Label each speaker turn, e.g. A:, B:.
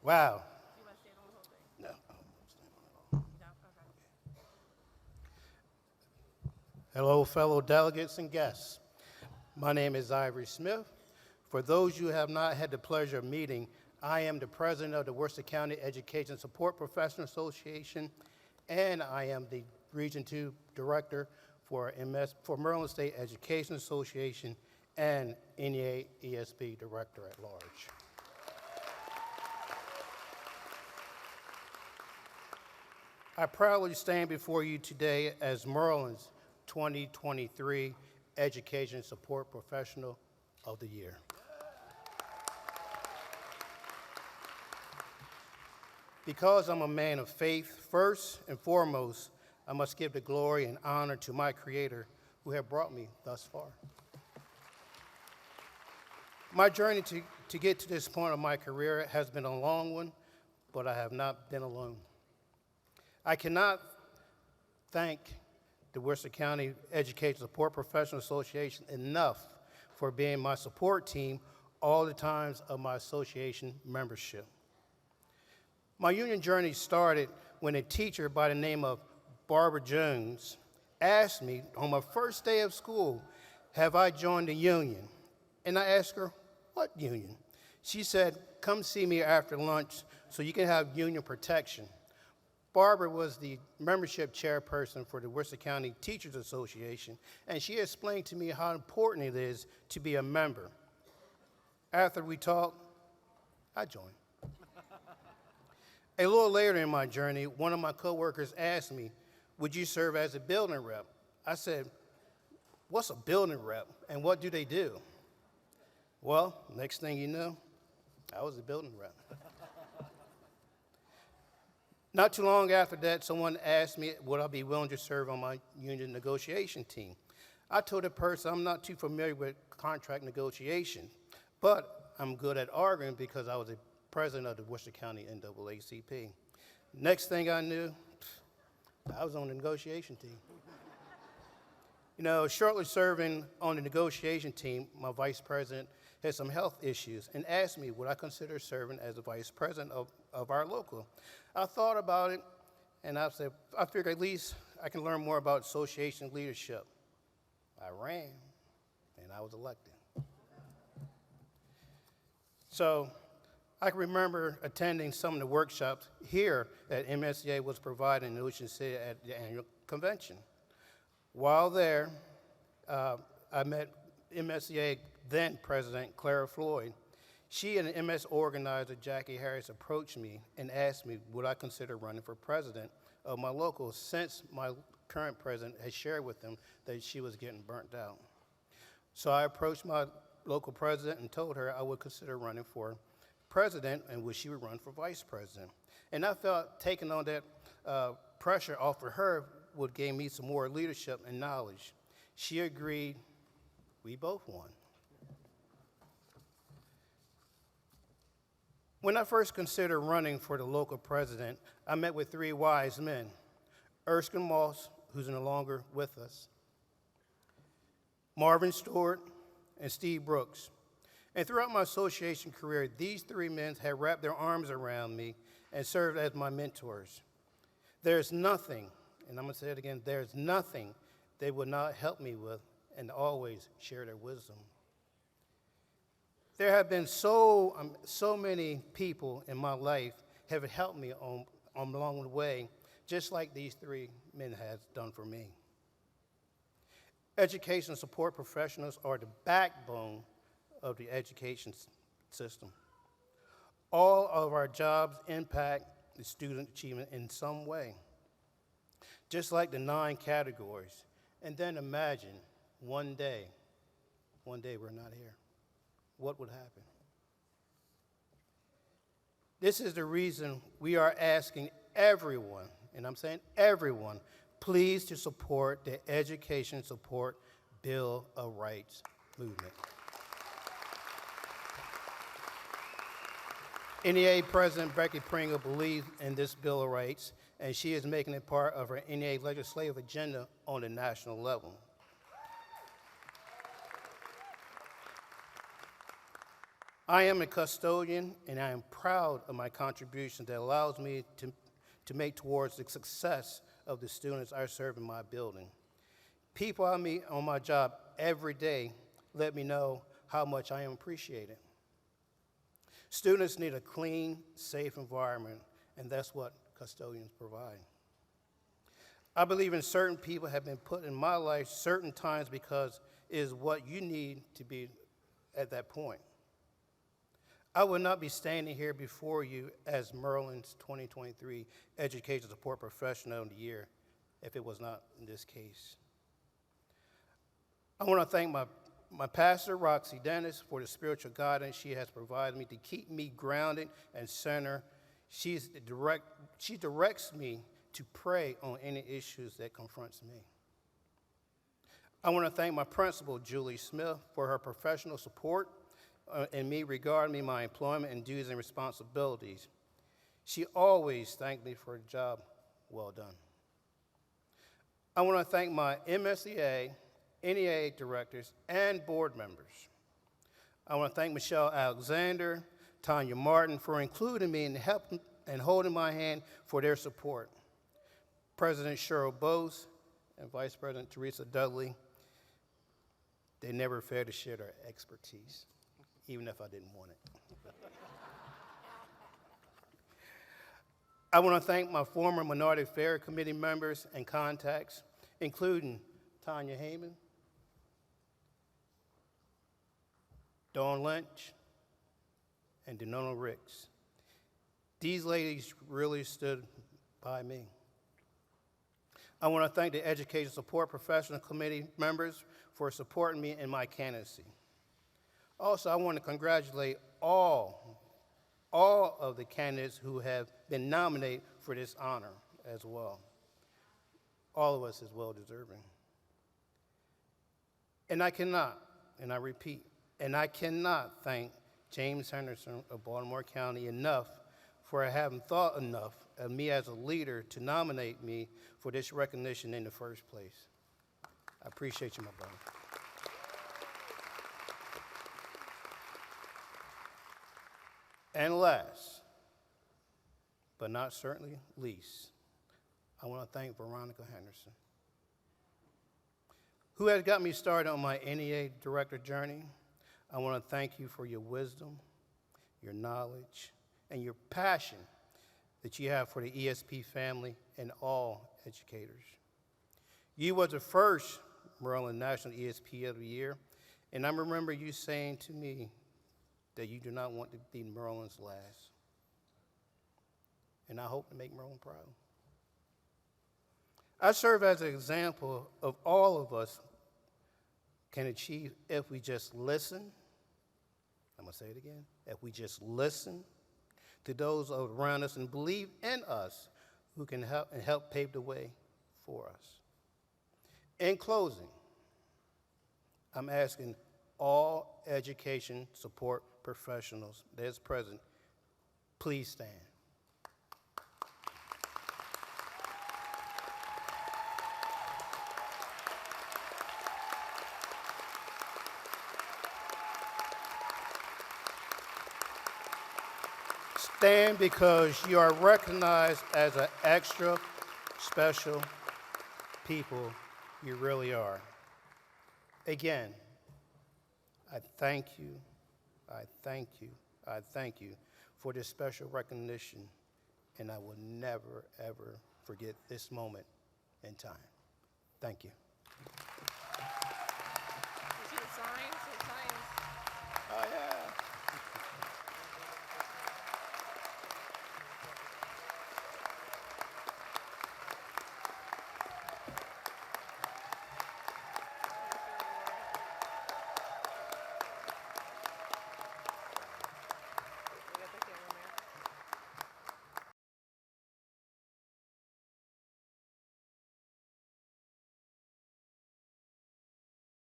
A: Wow.
B: You want to stay on the whole thing?
A: No.
B: No? Okay.
A: Hello, fellow delegates and guests. My name is Ivory Smith. For those you have not had the pleasure of meeting, I am the president of the Worcester County Education Support Professional Association, and I am the Region 2 Director for Maryland State Education Association and NEA ESP Director at Large. I proudly stand before you today as Maryland's 2023 Education Support Professional of the Year. Because I'm a man of faith, first and foremost, I must give the glory and honor to my Creator who have brought me thus far. My journey to get to this point of my career has been a long one, but I have not been alone. I cannot thank the Worcester County Education Support Professional Association enough for being my support team all the times of my association membership. My union journey started when a teacher by the name of Barbara Jones asked me on my first day of school, have I joined the union? And I asked her, what union? She said, come see me after lunch so you can have union protection. Barbara was the membership chairperson for the Worcester County Teachers Association, and she explained to me how important it is to be a member. After we talked, I joined. A little later in my journey, one of my coworkers asked me, would you serve as a building rep? I said, what's a building rep and what do they do? Well, next thing you know, I was a building rep. Not too long after that, someone asked me, would I be willing to serve on my union negotiation team? I told the person I'm not too familiar with contract negotiation, but I'm good at arguing because I was the president of the Worcester County NAACP. Next thing I knew, I was on the negotiation team. You know, shortly serving on the negotiation team, my vice president had some health issues and asked me would I consider serving as the vice president of our local. I thought about it, and I said, I figured at least I can learn more about association leadership. I ran, and I was elected. So I can remember attending some of the workshops here that MSEA was providing in Ocean City at the annual convention. While there, I met MSEA then President Clara Floyd. She and the MS organizer Jackie Harris approached me and asked me would I consider running for president of my local since my current president had shared with them that she was getting burnt out. So I approached my local president and told her I would consider running for president and would she would run for vice president. And I felt taking on that pressure off of her would gain me some more leadership and knowledge. She agreed, we both won. When I first considered running for the local president, I met with three wise men, Erskine Moss, who's no longer with us, Marvin Stewart, and Steve Brooks. And throughout my association career, these three men have wrapped their arms around me and served as my mentors. There's nothing, and I'm gonna say it again, there's nothing they would not help me with and always share their wisdom. There have been so many people in my life have helped me on along the way, just like these three men have done for me. Education support professionals are the backbone of the education system. All of our jobs impact the student achievement in some way, just like the 9 categories. And then imagine one day we're not here. What would happen? This is the reason we are asking everyone, and I'm saying everyone, please to support the Education Support Bill of Rights movement. NEA President Becky Pringle believes in this Bill of Rights, and she is making it part of her NEA legislative agenda on the national level. I am a custodian, and I am proud of my contribution that allows me to make towards the success of the students I serve in my building. People I meet on my job every day let me know how much I am appreciated. Students need a clean, safe environment, and that's what custodians provide. I believe in certain people have been put in my life certain times because it is what you need to be at that point. I would not be standing here before you as Maryland's 2023 Education Support Professional of the Year if it was not in this case. I want to thank my pastor, Roxy Dennis, for the spiritual guidance she has provided me to keep me grounded and centered. She directs me to pray on any issues that confronts me. I want to thank my principal, Julie Smith, for her professional support in me regarding my employment and duties and responsibilities. She always thanked me for a job well done. I want to thank my MSEA, NEA directors, and board members. I want to thank Michelle Alexander, Tanya Martin for including me and holding my hand for their support. President Cheryl Bose and Vice President Teresa Dudley, they never failed to share their expertise, even if I didn't want it. I want to thank my former Minority Affairs Committee members and contacts, including Tanya Heyman, Dawn Lynch, and Denona Ricks. These ladies really stood by me. I want to thank the Education Support Professional Committee members for supporting me in my candidacy. Also, I want to congratulate all of the candidates who have been nominated for this honor as well. All of us is well deserving. And I cannot, and I repeat, and I cannot thank James Henderson of Baltimore County enough for having thought enough of me as a leader to nominate me for this recognition in the first place. I appreciate you, my brother. And last, but not certainly least, I want to thank Veronica Henderson, who has got me started on my NEA director journey. I want to thank you for your wisdom, your knowledge, and your passion that you have for the ESP family and all educators. You was the first Maryland National ESP of the Year, and I remember you saying to me that you do not want to be Maryland's last. And I hope to make Maryland proud. I serve as an example of all of us can achieve if we just listen. I'm going to say it again. If we just listen to those around us and believe in us who can help pave the way for us. In closing, I'm asking all education support professionals that's present, please stand. Stand because you are recognized as an extra special people. You really are. Again, I thank you, I thank you, I thank you for this special recognition, and I will never, ever forget this moment in time. Thank you.